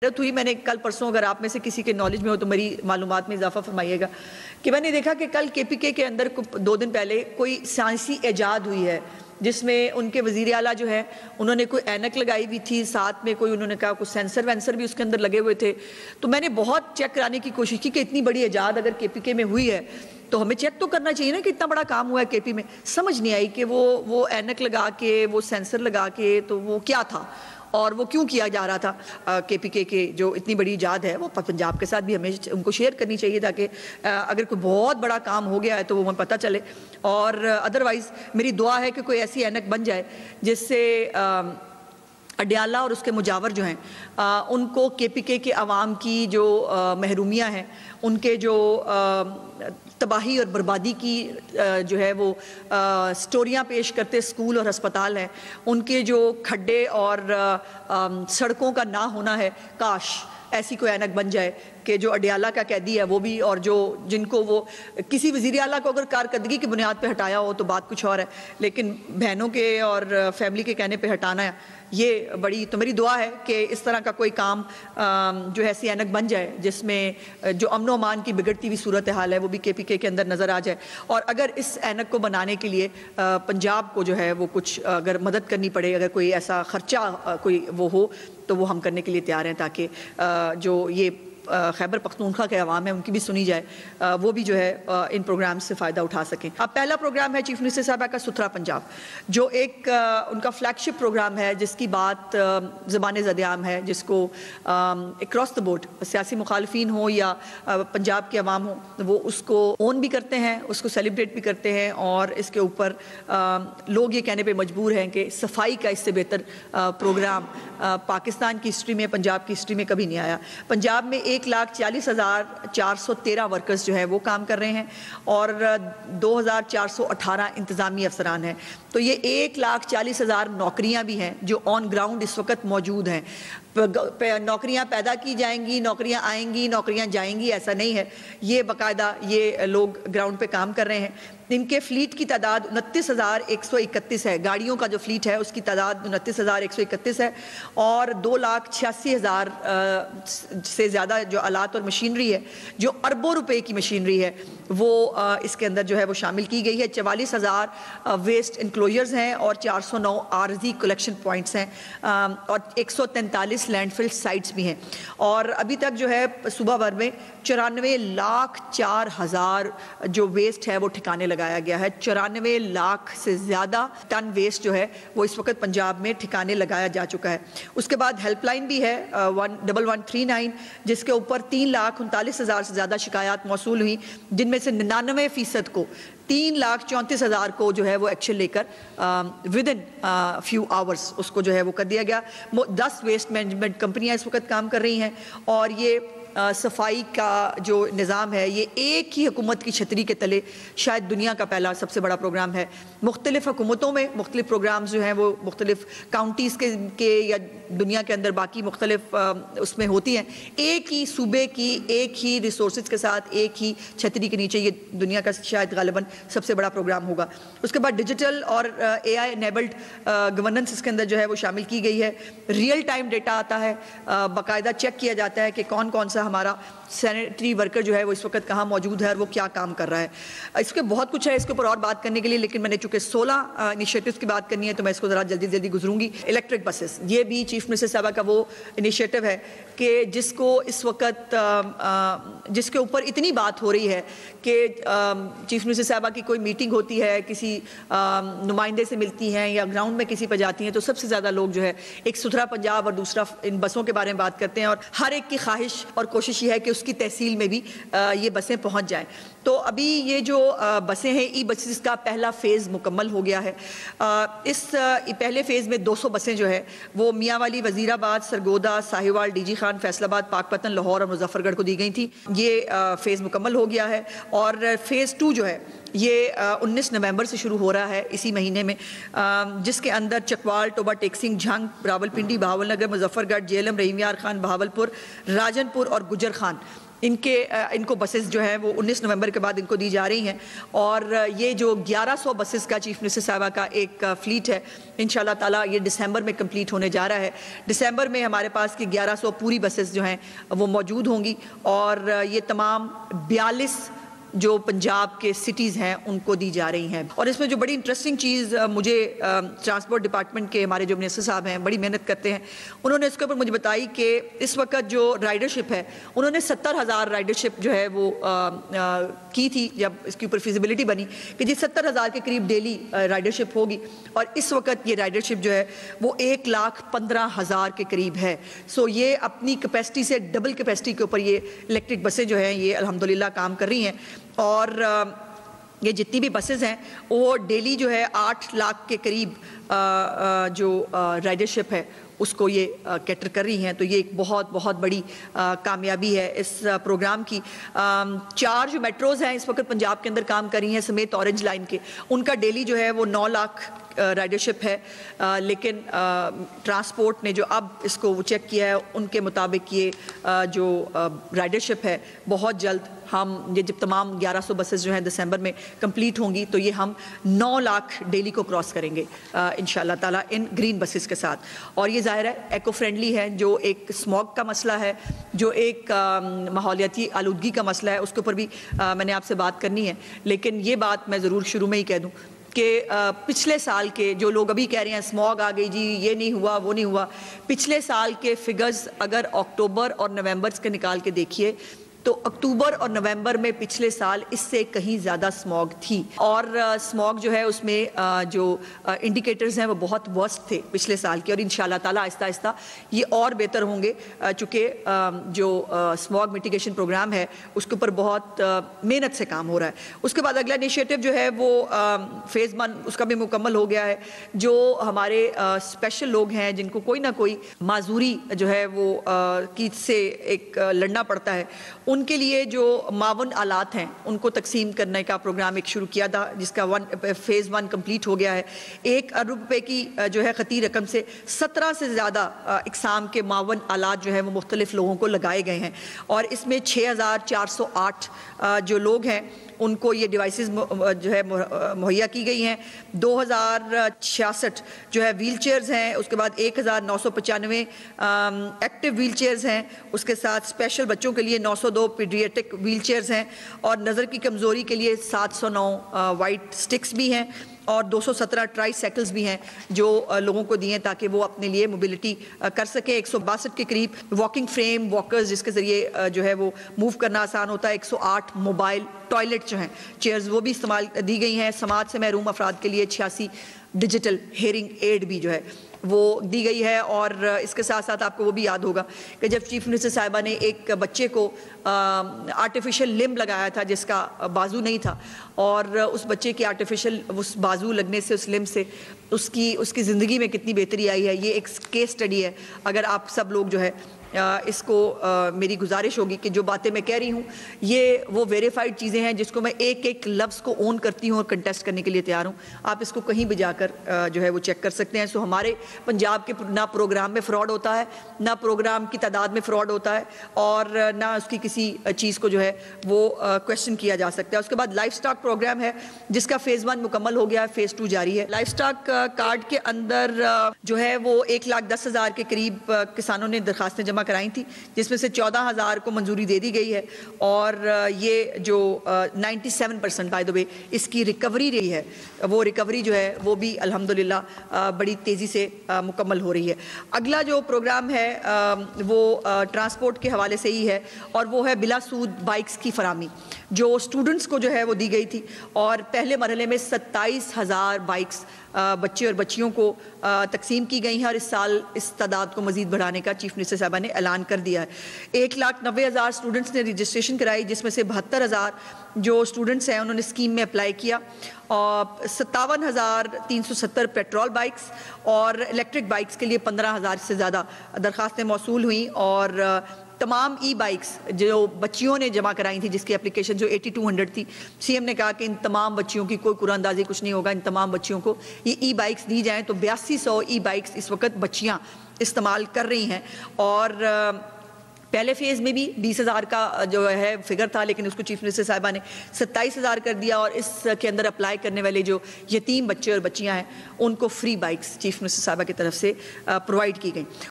ہوئی میں نے کل پرسوں، اگر آپ میں سے کسی کے نالج میں ہو تو میری معلومات میں اضافہ فرمائیے گا، کہ میں نے دیکھا کہ کل کے پی کے اندر 2 دن پہلے کوئی سائنسی ایجاد ہوئی ہے جس میں ان کے وزیر اعلیٰ جو ہے انہوں نے کوئی اینک لگائی ہوئی تھی، ساتھ میں کوئی انہوں نے کہا کوئی سینسر وینسر بھی اس کے اندر لگے ہوئے تھے. تو میں نے بہت چیک کرانے کی کوشش کی کہ اتنی بڑی ایجاد اگر کے پی کے میں ہوئی ہے تو ہمیں چیک تو کرنا چاہیے نا کہ اتنا بڑا کام ہوا ہے کے پی میں. سمجھ نہیں آئی کہ وہ اینک لگا کے، وہ سینسر لگا کے، تو وہ کیا تھا اور وہ کیوں کیا جا رہا تھا. کے پی کے جو اتنی بڑی ایجاد ہے وہ پنجاب کے ساتھ بھی ہمیں ان کو شیئر کرنی چاہیے تاکہ اگر کوئی بہت بڑا کام ہو گیا ہے تو وہ ہمیں پتہ چلے. اور ادروائز میری دعا ہے کہ کوئی ایسی اینک بن جائے جس سے اڈیالہ اور اس کے مجاور جو ہیں ان کو کے پی کے عوام کی جو محرومیاں ہیں، ان کے جو تباہی اور بربادی کی جو ہے وہ سٹوریاں پیش کرتے اسکول اور ہسپتال ہیں، ان کے جو کھڈے اور سڑکوں کا نہ ہونا ہے، کاش ایسی کوئی اینک بن جائے کہ جو اڈیالہ کا قیدی ہے وہ بھی، اور جن کو وہ کسی وزیر اعلیٰ کو اگر کارکردگی کی بنیاد پہ ہٹایا ہو تو بات کچھ اور ہے، لیکن بہنوں کے اور فیملی کے کہنے پہ ہٹانا ہے یہ تو میری دعا ہے کہ اس طرح کا کوئی کام جو ہے ایسی اینک بن جائے جس میں جو امن و امان کی بگڑتی ہوئی صورتحال ہے وہ بھی کے پی کے اندر نظر آ جائے. اور اگر اس اینک کو بنانے کے لیے پنجاب کو جو ہے وہ کچھ اگر مدد کرنی پڑے، اگر کوئی ایسا خرچہ کوئی وہ ہو تو وہ ہم کرنے کے لیے تیار ہیں تاکہ جو یہ خیبر پختونخوا کے عوام ہیں ان کی بھی سنی جائے، وہ بھی جو ہے ان پروگرام سے فائدہ اٹھا سکیں. اب پہلا پروگرام ہے چیف منسٹر صاحبہ کا ستھرا پنجاب، جو ایک ان کا فلیگ شپ پروگرام ہے جس کی بات زبان زد عام ہے، جس کو اکراس دا بورڈ سیاسی مخالفین ہوں یا پنجاب کے عوام ہوں وہ اس کو اون بھی کرتے ہیں، اس کو سیلیبریٹ بھی کرتے ہیں، اور اس کے اوپر لوگ یہ کہنے پہ مجبور ہیں کہ صفائی کا اس سے بہتر پروگرام پاکستان کی ہسٹری میں، پنجاب کی ہسٹری میں کبھی نہیں آیا. پنجاب میں 1,40,413 ورکرز جو ہے وہ کام کر رہے ہیں اور 2,418 انتظامی افسران ہیں. تو یہ 1,40,000 نوکریاں بھی ہیں جو آن گراؤنڈ اس وقت موجود ہیں. نوکریاں پیدا کی جائیں گی، نوکریاں آئیں گی، نوکریاں جائیں گی، ایسا نہیں ہے. یہ باقاعدہ یہ لوگ گراؤنڈ پہ کام کر رہے ہیں. ان کے فلیٹ کی تعداد 29,131 ہے. گاڑیوں کا جو فلیٹ ہے اس کی تعداد 29,131 ہے، اور 2,86,000 سے زیادہ جو آلات اور مشینری ہے، جو اربوں روپے کی مشینری ہے، وہ اس کے اندر جو ہے وہ شامل کی گئی ہے. 44,000 ویسٹ انکلوجرز ہیں اور 409 عارضی کلیکشن پوائنٹس ہیں، اور 143 لینڈ فل سائٹس بھی ہیں. اور ابھی تک جو ہے صوبہ بھر میں 94,04,000 جو ویسٹ ہے وہ ٹھکانے لگایا گیا ہے. 94 لاکھ سے زیادہ ٹن ویسٹ جو ہے وہ اس وقت پنجاب میں ٹھکانے لگایا جا چکا ہے. اس کے بعد ہیلپ لائن بھی ہے 1139 جس کے اوپر 3,39,000 سے زیادہ شکایات موصول ہوئی، جن میں سے 99% کو 3,34,000 کو جو ہے وہ ایکشن لے کر ودن فیو آورز اس کو جو ہے وہ کر دیا گیا. 10 ویسٹ مینجمنٹ کمپنیاں اس وقت کام کر رہی ہیں، اور یہ صفائی کا جو نظام ہے یہ ایک ہی حکومت کی چھتری کے تلے شاید دنیا کا پہلا سب سے بڑا پروگرام ہے. مختلف حکومتوں میں مختلف پروگرامز جو ہیں وہ مختلف کاؤنٹیز کے یا دنیا کے اندر باقی مختلف اس میں ہوتی ہیں. ایک ہی صوبے کی ایک ہی ریسورسز کے ساتھ ایک ہی چھتری کے نیچے یہ دنیا کا شاید غالباً سب سے بڑا پروگرام ہوگا. اس کے بعد ڈیجیٹل اور اے آئی انیبلڈ گورننس اس کے اندر جو ہے وہ شامل کی گئی ہے. ریئل ٹائم ڈیٹا آتا ہے، باقاعدہ چیک کیا جاتا ہے کہ کون کون سا ہمارا سینیٹری ورکر جو ہے وہ اس وقت کہاں موجود ہے اور وہ کیا کام کر رہا ہے. اس کے بہت کچھ ہے اس کے اوپر اور بات کرنے کے لیے، لیکن میں نے چونکہ 16 انیشیٹوز کی بات کرنی ہے تو میں اس کو ذرا جلدی گزروں گی. الیکٹرک بسز، یہ بھی چیف منسٹر صاحبہ کا وہ انیشیٹو ہے کہ جس کو اس وقت جس کے اوپر اتنی بات ہو رہی ہے کہ چیف منسٹر صاحبہ کی کوئی میٹنگ ہوتی ہے، کسی نمائندے سے ملتی ہیں یا گراؤنڈ میں کسی پہ جاتی ہیں تو سب سے زیادہ لوگ جو ہے ایک ستھرا پنجاب اور دوسرا ان بسوں کے بارے میں بات کرتے ہیں، اور ہر ایک کی خواہش اور کوشش یہ ہے کہ اس کی تحصیل میں بھی یہ بسیں پہنچ جائیں. تو ابھی یہ جو بسیں ہیں ای بسز کا پہلا فیز مکمل ہو گیا ہے. اس پہلے فیز میں 200 بسیں جو ہے وہ میاں والی، وزیر آباد، سرگودا، ساہیوال، ڈی جی خان، فیصل آباد، پاک پتن، لاہور اور مظفر گڑھ کو دی گئی تھی. یہ فیز مکمل ہو گیا ہے، اور فیز 2 جو ہے یہ 19 نومبر سے شروع ہو رہا ہے اسی مہینے میں، جس کے اندر چکوال، ٹوبا ٹیکسنگ، جھنگ، راولپنڈی، بہاول نگر، مظفر گڑھ، جیلم، رحیم یار خان، بہاول پور، راجن پور اور گجر خان इनको बसेस जो हैं वो 19 नवंबर के बाद इनको दी जा रही हैं, और ये जो 1100 बसेस का चीफ मिनिस्टर साहबा का एक फ्लीट है, इंशाल्लाह ताला ये दिसंबर में कंप्लीट होने जा रहा है। दिसंबर में हमारे पास की 1100 पूरी बसेस जो हैं वो मौजूद होंगी, और ये तमाम 42 जो पंजाब के सिटीज़ हैं उनको दी जा रही हैं। और इसमें जो बड़ी इंटरेस्टिंग चीज़ मुझे ट्रांसपोर्ट डिपार्टमेंट के हमारे जो मिनिस्टर साहब हैं बड़ी मेहनत करते हैं, उन्होंने इसके ऊपर मुझे बताई कि इस वक्त जो राइडरशिप है उन्होंने 70,000 राइडरशिप जो है वो की थी जब इसकी ऊपर फिजिबिलिटी बनी कि जी 70,000 के करीब डेली राइडरशिप होगी, और इस वक्त ये राइडरशिप जो है वो 1,15,000 के करीब है। सो ये अपनी कैपेसिटी से डबल कैपेसिटी के ऊपर ये इलेक्ट्रिक बसें जो हैं ये अल्हम्दुलिल्लाह काम कर रही हैं, और ये जितनी भी बसेस हैं वो डेली जो है 8 लाख के करीब जो राइडरशिप है उसको ये कैटर कर रही हैं। तो ये एक बहुत बहुत बड़ी कामयाबी है इस प्रोग्राम की। 4 जो मेट्रोज़ हैं इस वक्त पंजाब के अंदर काम कर रही हैं समेत ऑरेंज लाइन के, उनका डेली जो है वो 9 लाख राइडरशिप है, लेकिन ट्रांसपोर्ट ने जो अब इसको चेक किया है उनके मुताबिक ये जो राइडरशिप है बहुत जल्द हम ये जब तमाम 1100 बसेस जो हैं दिसंबर में कंप्लीट होंगी तो ये हम 9 लाख डेली को क्रॉस करेंगे इंशाल्लाह ताला इन ग्रीन बसेस के साथ। और ये ज़ाहिर है एको फ्रेंडली है, जो एक स्मॉग का मसला है, जो एक माहौलियाती आलूदगी का मसला है, उसके ऊपर भी मैंने आपसे बात करनी है। लेकिन ये बात मैं ज़रूर शुरू में ही कह दूँ कि पिछले साल के जो लोग अभी कह रहे हैं स्मॉग आ गई जी, ये नहीं हुआ वो नहीं हुआ, पिछले साल के फिगर्स अगर अक्टूबर और नवंबर के निकाल के देखिए तो अक्टूबर और नवंबर में पिछले साल इससे कहीं ज़्यादा स्मॉग थी, और स्मॉग जो है उसमें जो इंडिकेटर्स हैं वो बहुत वर्स्ट थे पिछले साल के, और इंशाल्लाह ताला आहिस्ता आहिस्ता ये और बेहतर होंगे, चूँकि जो स्मॉग मिटिगेशन प्रोग्राम है उसके ऊपर बहुत मेहनत से काम हो रहा है। उसके बाद अगला इनिशिएटिव जो है वो फेज़ 1 उसका भी मुकम्मल हो गया है। जो हमारे स्पेशल लोग हैं जिनको कोई ना कोई माजूरी जो है वो की से एक लड़ना पड़ता है, उनके लिए जो मावन आलात हैं उनको तकसीम करने का प्रोग्राम एक शुरू किया था, जिसका फेज़ 1 कंप्लीट हो गया है। 1 अरब रुपए की जो है खती रकम से 17 से ज़्यादा इकसाम के मावन आलात जो है वो मुख्तलिफ लोगों को लगाए गए हैं, और इसमें 6,408 जो लोग हैं उनको ये डिवाइसेस जो है मुहैया की गई हैं। 2,066 जो है व्हील चेयर्स हैं, उसके बाद 1,995 एक्टिव व्हील चेयर्स हैं, उसके साथ स्पेशल बच्चों के लिए 902 पीडियाट्रिक व्हील चेयर्स हैं, और नज़र की कमज़ोरी के लिए 709 वाइट स्टिक्स भी हैं, और 217 ट्राई साइकिल्स भी हैं जो लोगों को दिए ताकि वो अपने लिए मोबिलिटी कर सकें। 162 के करीब वॉकिंग फ्रेम वॉकर्स जिसके ज़रिए जो है वो मूव करना आसान होता है। 108 मोबाइल टॉयलेट जो हैं चेयर्स वो भी इस्तेमाल दी गई हैं। समाज से महरूम अफराद के लिए 86 डिजिटल हेयरिंग एड भी जो है वो दी गई है। और इसके साथ साथ आपको वो भी याद होगा कि जब चीफ मिनिस्टर साहिबा ने एक बच्चे को आर्टिफिशियल लिम्ब लगाया था जिसका बाजू नहीं था, और उस बच्चे की आर्टिफिशियल उस बाजू लगने से उस लिम्ब से उसकी ज़िंदगी में कितनी बेहतरी आई है, ये एक केस स्टडी है। अगर आप सब लोग जो है इसको मेरी गुजारिश होगी कि जो बातें मैं कह रही हूँ ये वो वेरीफाइड चीज़ें हैं जिसको मैं एक एक लफ्ज़ को ओन करती हूँ और कंटेस्ट करने के लिए तैयार हूँ। आप इसको कहीं भी जाकर जो है वो चेक कर सकते हैं। सो हमारे पंजाब के ना प्रोग्राम में फ़्रॉड होता है, ना प्रोग्राम की तादाद में फ़्रॉड होता है, और ना उसकी किसी चीज़ को जो है वो क्वेश्चन किया जा सकता है। उसके बाद लाइफ स्टॉक प्रोग्राम है जिसका फेज़ 1 मुकम्मल हो गया है, फेज़ 2 जारी है। लाइफ स्टॉक कार्ड के अंदर जो है वो 1,10,000 के करीब किसानों ने दरखास्तें जमा कराई थी, जिसमें से 14,000 को मंजूरी दे दी गई है, और ये जो 97% बाय द वे इसकी रिकवरी रही है, वो रिकवरी जो है वो भी अल्हम्दुलिल्लाह बड़ी तेज़ी से मुकम्मल हो रही है। अगला जो प्रोग्राम है वो ट्रांसपोर्ट के हवाले से ही है, और वो है बिला सूद बाइक्स की फरामी जो स्टूडेंट्स को जो है वो दी गई थी, और पहले मरहले में 27,000 बाइक्स बच्चे और बच्चियों को तकसीम की गई हैं, और इस साल इस तादाद को मज़ीद बढ़ाने का चीफ मिनिस्टर साहबा ने ऐलान कर दिया है। 1,90,000 स्टूडेंट्स ने रजिस्ट्रेशन कराई, जिसमें से 72,000 जो स्टूडेंट्स हैं उन्होंने स्कीम में अप्लाई किया, और 57,370 पेट्रोल बाइक्स और इलेक्ट्रिक बाइक्स के लिए 15,000 से ज़्यादा दरख्वास्तें मौसूल हुई, और तमाम ई बाइक्स जो बच्चियों ने जमा कराई थी जिसकी एप्लीकेशन जो 8200 थी, सीएम ने कहा कि इन तमाम बच्चियों की कोई कुरानंदाजी कुछ नहीं होगा, इन तमाम बच्चियों को ये ई बाइक्स दी जाएँ। तो 8200 ई बाइक्स इस वक्त बच्चियाँ इस्तेमाल कर रही हैं, और پہلے فیز میں بھی 20,000 کا جو ہے فگر تھا، لیکن اس کو چیف منسٹر صاحبہ نے 27,000 کر دیا، اور اس کے اندر اپلائی کرنے والے جو یتیم بچے اور بچیاں ہیں ان کو فری بائکس چیف منسٹر صاحبہ کی طرف سے پرووائڈ کی گئیں۔